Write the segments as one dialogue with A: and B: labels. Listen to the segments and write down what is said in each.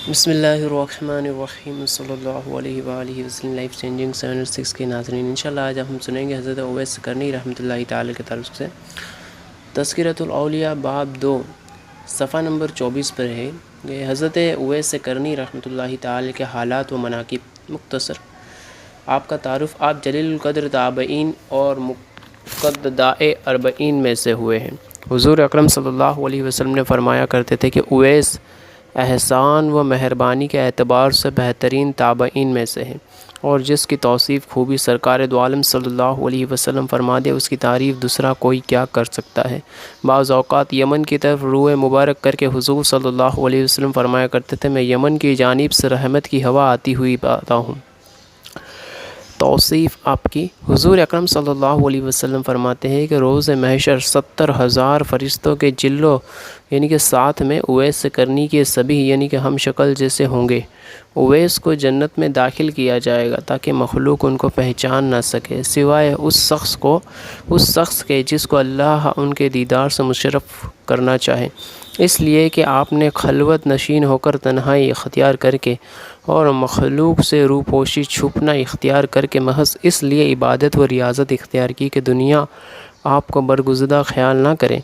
A: بسم اللہ الرحمن الرحیم صلی اللہ علیہ وآلہ وسلم لائف چینجنگ 706 کے ناظرین، انشاءاللہ آج ہم سنیں گے حضرت اویس کرنی رحمۃ اللہ تعالی کے تعلق سے تذکرۃ الاولیاء باب 2 صفحہ نمبر 24 پر ہے کہ حضرت اویس کرنی رحمۃ اللہ تعالی کے حالات و مناقب مختصر۔ آپ کا تعارف، آپ جلیل القدر تابعین اور مقددائے اربعین میں سے ہوئے ہیں۔ حضور اکرم صلی اللہ علیہ وسلم نے فرمایا کرتے تھے کہ اویس احسان و مہربانی کے اعتبار سے بہترین تابعین میں سے ہے، اور جس کی توصیف خوبی سرکار دو عالم صلی اللہ علیہ وسلم فرما دے، اس کی تعریف دوسرا کوئی کیا کر سکتا ہے۔ بعض اوقات یمن کی طرف روح مبارک کر کے حضور صلی اللہ علیہ وسلم فرمایا کرتے تھے، میں یمن کی جانب سے رحمت کی ہوا آتی ہوئی پاتا ہوں۔ توصیف آپ کی، حضور اکرم صلی اللہ علیہ وسلم فرماتے ہیں کہ روز محشر 70,000 فرشتوں کے جلو یعنی کہ ساتھ میں اویس کرنی کے سبھی یعنی کہ ہم شکل جیسے ہوں گے۔ اویس کو جنت میں داخل کیا جائے گا تاکہ مخلوق ان کو پہچان نہ سکے سوائے اس شخص کے جس کو اللہ ان کے دیدار سے مشرف کرنا چاہے، اس لیے کہ آپ نے خلوت نشین ہو کر تنہائی اختیار کر کے اور مخلوق سے روپوشی چھپنا اختیار کر کے محض اس لیے عبادت و ریاضت اختیار کی کہ دنیا آپ کو برگزیدہ خیال نہ کرے،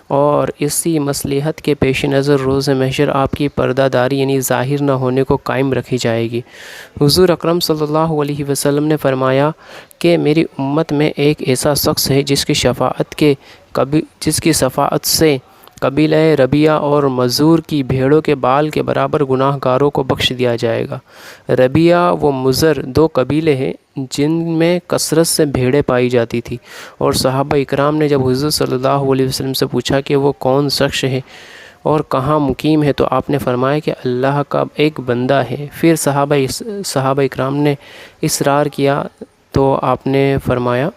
A: اور اسی مصلحت کے پیش نظر روز محشر آپ کی پردہ داری یعنی ظاہر نہ ہونے کو قائم رکھی جائے گی۔ حضور اکرم صلی اللہ علیہ وسلم نے فرمایا کہ میری امت میں ایک ایسا شخص ہے جس کی شفاعت سے قبیلہ ربیہ اور مزور کی بھیڑوں کے بال کے برابر گناہ گاروں کو بخش دیا جائے گا۔ ربیہ و مزر دو قبیلے ہیں جن میں کثرت سے بھیڑیں پائی جاتی تھی، اور صحابہ اکرام نے جب حضور صلی اللہ علیہ وسلم سے پوچھا کہ وہ کون شخص ہے اور کہاں مقیم ہے، تو آپ نے فرمایا کہ اللہ کا ایک بندہ ہے۔ پھر صحابہ اکرام نے اصرار کیا تو آپ نے فرمایا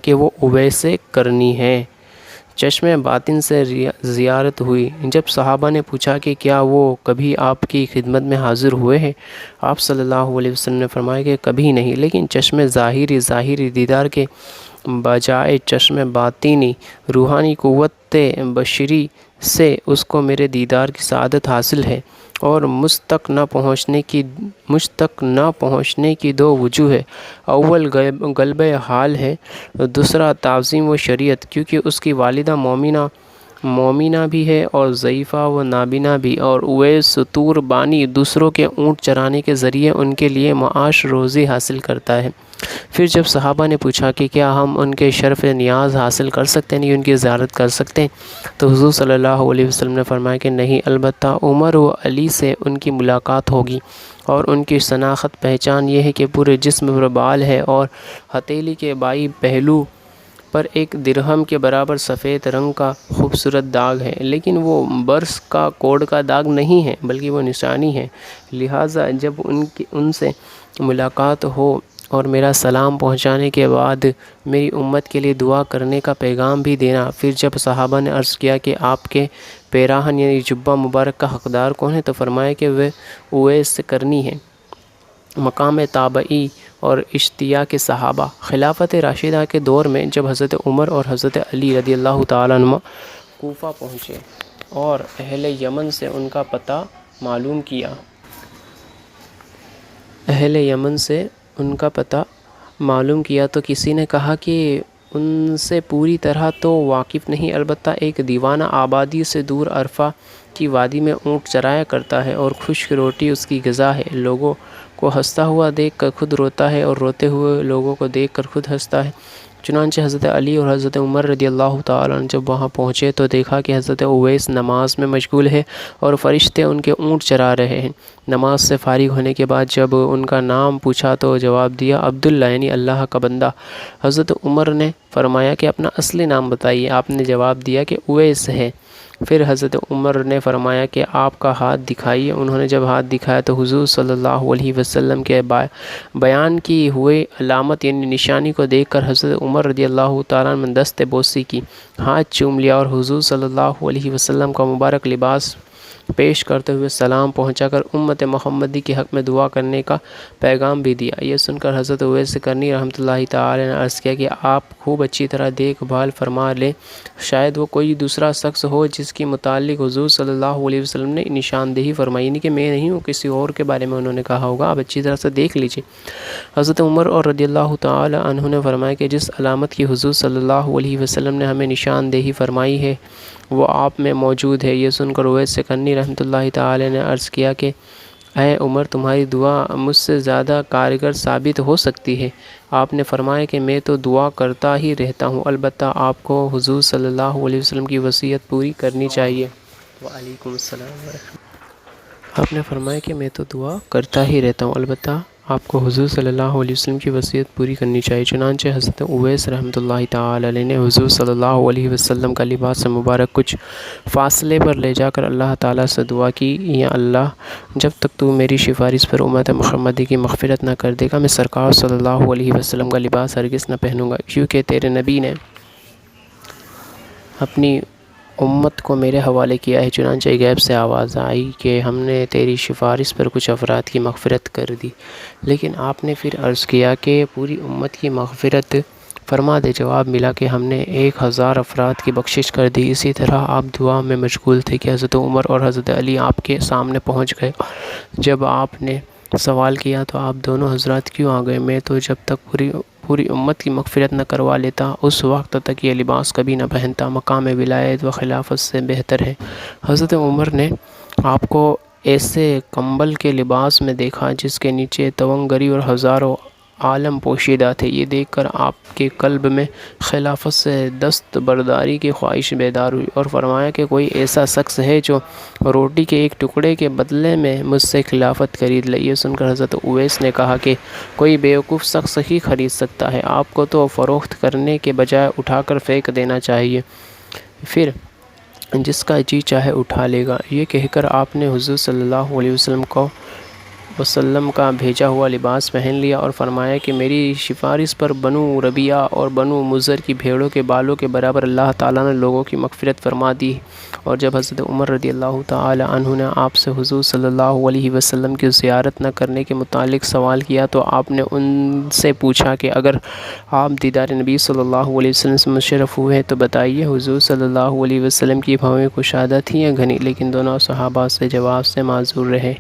A: کہ وہ اویس کرنی ہے۔ چشم باطن سے زیارت ہوئی۔ جب صحابہ نے پوچھا کہ کیا وہ کبھی آپ کی خدمت میں حاضر ہوئے ہیں، آپ صلی اللہ علیہ وسلم نے فرمایا کہ کبھی نہیں، لیکن چشم ظاہری دیدار کے بجائے چشم باطنی روحانی قوت بشری سے اس کو میرے دیدار کی سعادت حاصل ہے، اور مجھ تک نہ پہنچنے کی دو وجوہ ہے۔ اول غلبہ حال ہے، دوسرا تعظیم و شریعت، کیونکہ اس کی والدہ مومنہ بھی ہے اور ضعیفہ و نابینا بھی، اور اویس ستور بانی دوسروں کے اونٹ چرانے کے ذریعے ان کے لیے معاش روزی حاصل کرتا ہے۔ پھر جب صحابہ نے پوچھا کہ کیا ہم ان کے شرف نیاز حاصل کر سکتے ہیں، ان کی زیارت کر سکتے ہیں، تو حضور صلی اللہ علیہ وسلم نے فرمایا کہ نہیں، البتہ عمر و علی سے ان کی ملاقات ہوگی، اور ان کی شناخت پہچان یہ ہے کہ پورے جسم پر بال ہے اور ہتھیلی کے بائیں پہلو پر ایک درہم کے برابر سفید رنگ کا خوبصورت داغ ہے، لیکن وہ برس کا کوڑ کا داغ نہیں ہے بلکہ وہ نشانی ہے۔ لہٰذا جب ان سے ملاقات ہو اور میرا سلام پہنچانے کے بعد میری امت کے لیے دعا کرنے کا پیغام بھی دینا۔ پھر جب صحابہ نے عرض کیا کہ آپ کے پیراہن یعنی جبہ مبارک کا حقدار کون ہے، تو فرمایا کہ وہ اویس کرنی ہے۔ مقام تابعی اور اشتیاق صحابہ، خلافت راشدہ کے دور میں جب حضرت عمر اور حضرت علی رضی اللہ تعالیٰ عنہ کوفہ پہنچے اور اہل یمن سے ان کا پتہ معلوم کیا تو کسی نے کہا کہ ان سے پوری طرح تو واقف نہیں، البتہ ایک دیوانہ آبادی سے دور عرفہ کی وادی میں اونٹ چرایا کرتا ہے اور خشک روٹی اس کی غذا ہے، لوگوں کو ہنستا ہوا دیکھ کر خود روتا ہے اور روتے ہوئے لوگوں کو دیکھ کر خود ہنستا ہے۔ چنانچہ حضرت علی اور حضرت عمر رضی اللہ تعالیٰ عنہ جب وہاں پہنچے تو دیکھا کہ حضرت اویس نماز میں مشغول ہے اور فرشتے ان کے اونٹ چرا رہے ہیں۔ نماز سے فارغ ہونے کے بعد جب ان کا نام پوچھا تو جواب دیا عبداللہ یعنی اللہ کا بندہ۔ حضرت عمر نے فرمایا کہ اپنا اصلی نام بتائیے، آپ نے جواب دیا کہ اویس ہے۔ پھر حضرت عمر نے فرمایا کہ آپ کا ہاتھ دکھائیے۔ انہوں نے جب ہاتھ دکھایا تو حضور صلی اللہ علیہ وسلم کے بیان کی ہوئی علامت یعنی نشانی کو دیکھ کر حضرت عمر رضی اللہ تعالیٰ عنہ نے دست بوسی کی، ہاتھ چوم لیا اور حضور صلی اللہ علیہ وسلم کا مبارک لباس پیش کرتے ہوئے سلام پہنچا کر امت محمدی کے حق میں دعا کرنے کا پیغام بھی دیا۔ یہ سن کر حضرت اویس قرنی رحمۃ اللہ تعالی نے عرض کیا کہ آپ خوب اچھی طرح دیکھ بھال فرما لیں، شاید وہ کوئی دوسرا شخص ہو جس کے متعلق حضور صلی اللہ علیہ وسلم نے نشاندہی فرمائی، یعنی کہ میں نہیں ہوں، کسی اور کے بارے میں انہوں نے کہا ہوگا، آپ اچھی طرح سے دیکھ لیجیے۔ حضرت عمر اور رضی اللہ تعالی عنہ نے فرمایا کہ جس علامت کی حضور صلی اللہ علیہ وسلم نے ہمیں نشاندہی فرمائی ہے وہ آپ میں موجود ہے۔ یہ سن کر اویس قرنی رحمۃ اللہ تعالی نے عرض کیا کہ اے عمر، تمہاری دعا مجھ سے زیادہ کارگر ثابت ہو سکتی ہے۔ آپ نے فرمایا کہ میں تو دعا کرتا ہی رہتا ہوں، البتہ آپ کو حضور صلی اللہ علیہ وسلم کی وصیت پوری کرنی چاہیے۔ وعلیکم السلام ورحمۃ اللہ۔ آپ نے فرمایا کہ میں تو دعا کرتا ہی رہتا ہوں، البتہ آپ کو حضور صلی اللہ علیہ وسلم کی وصیت پوری کرنی چاہیے۔ چنانچہ حضرت اویس رحمۃ اللہ تعالی علیہ نے حضور صلی اللہ علیہ وسلم کا لباس مبارک کچھ فاصلے پر لے جا کر اللہ تعالیٰ سے دعا کی، یا اللہ، جب تک تو میری سفارش پر امت محمدی کی مغفرت نہ کر دے گا میں سرکار صلی اللہ علیہ وسلم کا لباس ہرگز نہ پہنوں گا، کیونکہ تیرے نبی نے اپنی امت کو میرے حوالے کیا ہے۔ چنانچہ غیب سے آواز آئی کہ ہم نے تیری سفارش پر کچھ افراد کی مغفرت کر دی، لیکن آپ نے پھر عرض کیا کہ پوری امت کی مغفرت فرما دے۔ جواب ملا کہ ہم نے 1000 افراد کی بخشش کر دی۔ اسی طرح آپ دعا میں مشغول تھے کہ حضرت عمر اور حضرت علی آپ کے سامنے پہنچ گئے۔ جب آپ نے سوال کیا تو آپ دونوں حضرات کیوں آ گئے؟ میں تو جب تک پوری امت کی مغفرت نہ کروا لیتا اس وقت تک یہ لباس کبھی نہ پہنتا، مقام ولایت و خلافت سے بہتر ہے۔ حضرت عمر نے آپ کو ایسے کمبل کے لباس میں دیکھا جس کے نیچے توانگری اور ہزاروں عالم پوشیدہ تھے۔ یہ دیکھ کر آپ کے قلب میں خلافت سے دستبرداری کی خواہش بیدار ہوئی اور فرمایا کہ کوئی ایسا شخص ہے جو روٹی کے ایک ٹکڑے کے بدلے میں مجھ سے خلافت خرید لے۔ یہ سن کر حضرت اویس نے کہا کہ کوئی بیوقوف شخص ہی خرید سکتا ہے، آپ کو تو فروخت کرنے کے بجائے اٹھا کر پھینک دینا چاہیے، پھر جس کا جی چاہے اٹھا لے گا۔ یہ کہہ کر آپ نے حضور صلی اللہ علیہ وسلم کا بھیجا ہوا لباس پہن لیا اور فرمایا کہ میری سفارش پر بنو ربیعہ اور بنو مضر کی بھیڑوں کے بالوں کے برابر اللہ تعالیٰ نے لوگوں کی مغفرت فرما دی۔ اور جب حضرت عمر رضی اللہ تعالی عنہ نے آپ سے حضور صلی اللہ علیہ وسلم کی زیارت نہ کرنے کے متعلق سوال کیا تو آپ نے ان سے پوچھا کہ اگر آپ دیدار نبی صلی اللہ علیہ وسلم سے مشرف ہوئے تو بتائیے۔ حضور صلی اللہ علیہ وسلم کی بھویں کشادہ تھیں یا گھنی، لیکن دونوں صحابہ سے جواب سے معذور رہے،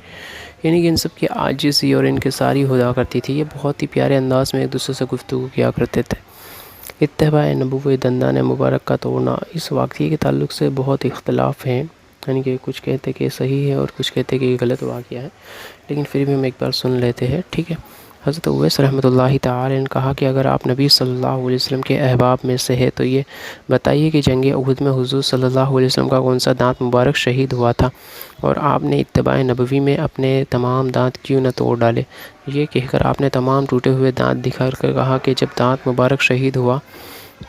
A: یعنی کہ ان سب کی عاجزی اور انکساری ہوا کرتی تھی۔ یہ بہت ہی پیارے انداز میں ایک دوسرے سے گفتگو کیا کرتے تھے۔ اتباع نبوت، دندان مبارک کا توڑنا، اس واقعے کے تعلق سے بہت اختلاف ہیں، یعنی کہ کچھ کہتے کہ صحیح ہے اور کچھ کہتے کہ یہ غلط واقعہ ہے، لیکن پھر بھی ہم ایک بار سن لیتے ہیں، ٹھیک ہے۔ حضرت اویس رحمۃ اللہ تعالی نے کہا کہ اگر آپ نبی صلی اللہ علیہ وسلم کے احباب میں سے ہے تو یہ بتائیے کہ جنگ احد میں حضور صلی اللہ علیہ وسلم کا کون سا دانت مبارک شہید ہوا تھا، اور آپ نے اتباع نبوی میں اپنے تمام دانت کیوں نہ توڑ ڈالے؟ یہ کہہ کر آپ نے تمام ٹوٹے ہوئے دانت دکھا کر کہا کہ جب دانت مبارک شہید ہوا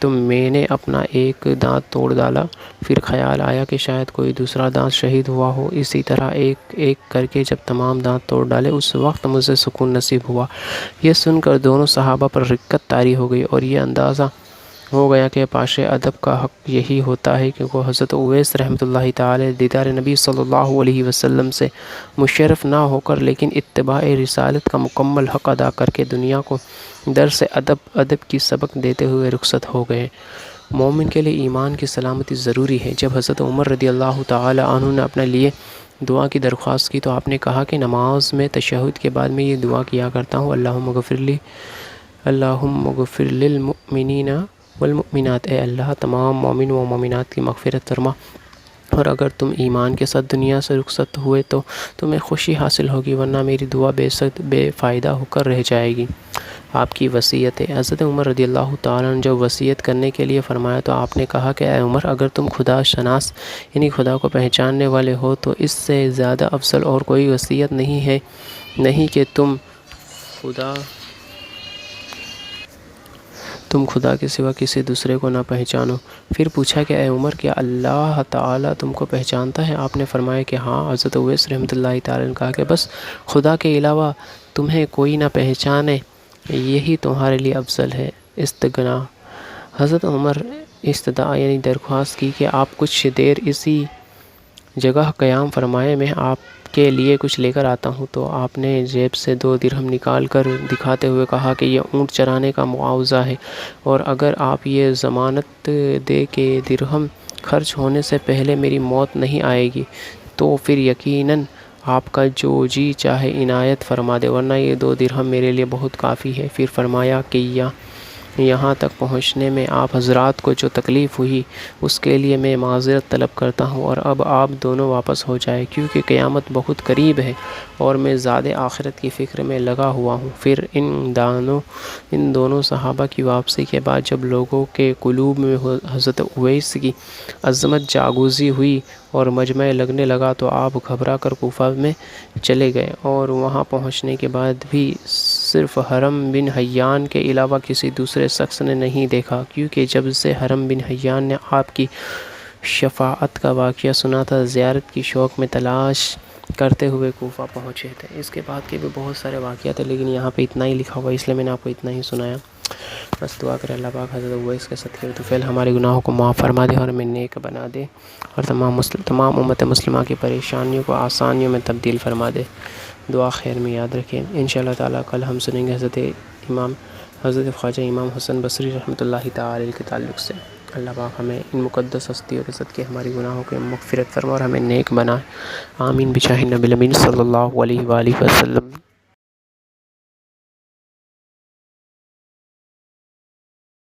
A: تو میں نے اپنا ایک دانت توڑ ڈالا، پھر خیال آیا کہ شاید کوئی دوسرا دانت شہید ہوا ہو، اسی طرح ایک ایک کر کے جب تمام دانت توڑ ڈالے اس وقت مجھے سکون نصیب ہوا۔ یہ سن کر دونوں صحابہ پر رقت طاری ہو گئی اور یہ اندازہ ہو گیا کہ پاش ادب کا حق یہی ہوتا ہے کہ وہ حضرت اویس رحمۃ اللہ تعالی دیدار نبی صلی اللہ علیہ وسلم سے مشرف نہ ہو کر لیکن اتباع رسالت کا مکمل حق ادا کر کے دنیا کو درس ادب کی سبق دیتے ہوئے رخصت ہو گئے۔ مومن کے لیے ایمان کی سلامتی ضروری ہے۔ جب حضرت عمر رضی اللہ تعالی عنہ نے اپنے لیے دعا کی درخواست کی تو آپ نے کہا کہ نماز میں تشہد کے بعد میں یہ دعا کیا کرتا ہوں، اللہم اغفر للمؤمنین والمؤمنات، اے اللہ تمام مومن و مومنات کی مغفرت فرما، اور اگر تم ایمان کے ساتھ دنیا سے رخصت ہوئے تو تمہیں خوشی حاصل ہوگی، ورنہ میری دعا بے فائدہ ہو کر رہ جائے گی۔ آپ کی وصیت ہے۔ حضرت عمر رضی اللہ تعالیٰ نے جب وصیت کرنے کے لیے فرمایا تو آپ نے کہا کہ اے عمر، اگر تم خدا شناس یعنی خدا کو پہچاننے والے ہو تو اس سے زیادہ افضل اور کوئی وصیت نہیں ہے، نہیں کہ تم خدا کے سوا کسی دوسرے کو نہ پہچانو۔ پھر پوچھا کہ اے عمر، کیا اللہ تعالیٰ تم کو پہچانتا ہے؟ آپ نے فرمایا کہ ہاں۔ حضرت اویس رحمۃ اللہ تعالیٰ نے کہا کہ بس خدا کے علاوہ تمہیں کوئی نہ پہچانے، یہی تمہارے لیے افضل ہے۔ استغنا۔ حضرت عمر استدعا یعنی درخواست کی کہ آپ کچھ دیر اسی جگہ قیام فرمائے میں آپ کے لیے کچھ لے کر آتا ہوں۔ تو آپ نے جیب سے 2 درہم نکال کر دکھاتے ہوئے کہا کہ یہ اونٹ چرانے کا معاوضہ ہے، اور اگر آپ یہ ضمانت دے کہ درہم خرچ ہونے سے پہلے میری موت نہیں آئے گی تو پھر یقیناً آپ کا جو جی چاہے عنایت فرما دے، ورنہ یہ 2 درہم میرے لیے بہت کافی ہے۔ پھر فرمایا کہ یہاں تک پہنچنے میں آپ حضرات کو جو تکلیف ہوئی اس کے لیے میں معذرت طلب کرتا ہوں، اور اب آپ دونوں واپس ہو جائیں، کیونکہ قیامت بہت قریب ہے اور میں زیادہ آخرت کی فکر میں لگا ہوا ہوں۔ پھر ان دونوں صحابہ کی واپسی کے بعد جب لوگوں کے قلوب میں حضرت اویس کی عظمت جاگوزی ہوئی اور مجمع لگنے لگا تو آپ گھبرا کر کوفہ میں چلے گئے، اور وہاں پہنچنے کے بعد بھی صرف حرم بن حیان کے علاوہ کسی دوسرے شخص نے نہیں دیکھا، کیونکہ جب سے حرم بن حیان نے آپ کی شفاعت کا واقعہ سنا تھا، زیارت کی شوق میں تلاش کرتے ہوئے کوفہ پہنچے تھے۔ اس کے بعد کے بھی بہت سارے واقعات ہیں، لیکن یہاں پہ اتنا ہی لکھا ہوا ہے، اس لیے میں نے آپ کو اتنا ہی سنایا۔ بس دعا کریں اللہ پاک حضرت اویس کے صدقے طفیل ہمارے گناہوں کو معاف فرما دے اور ہمیں نیک بنا دے، اور تمام امت مسلمہ کی پریشانیوں کو آسانیوں میں تبدیل فرما دے۔ دعا خیر میں یاد رکھیں۔ انشاءاللہ تعالیٰ کل ہم سنیں گے حضرت خواجہ امام حسن بصری رحمۃ اللہ تعالی علیہ کے تعلق سے۔ اللہ پاک ہمیں ان مقدس ہستیوں کے صدقے ہماری گناہوں کے مغفرت فرما اور ہمیں نیک بنائے۔ آمین بجاہ نبی الامین صلی اللہ علیہ وآلہ وسلم۔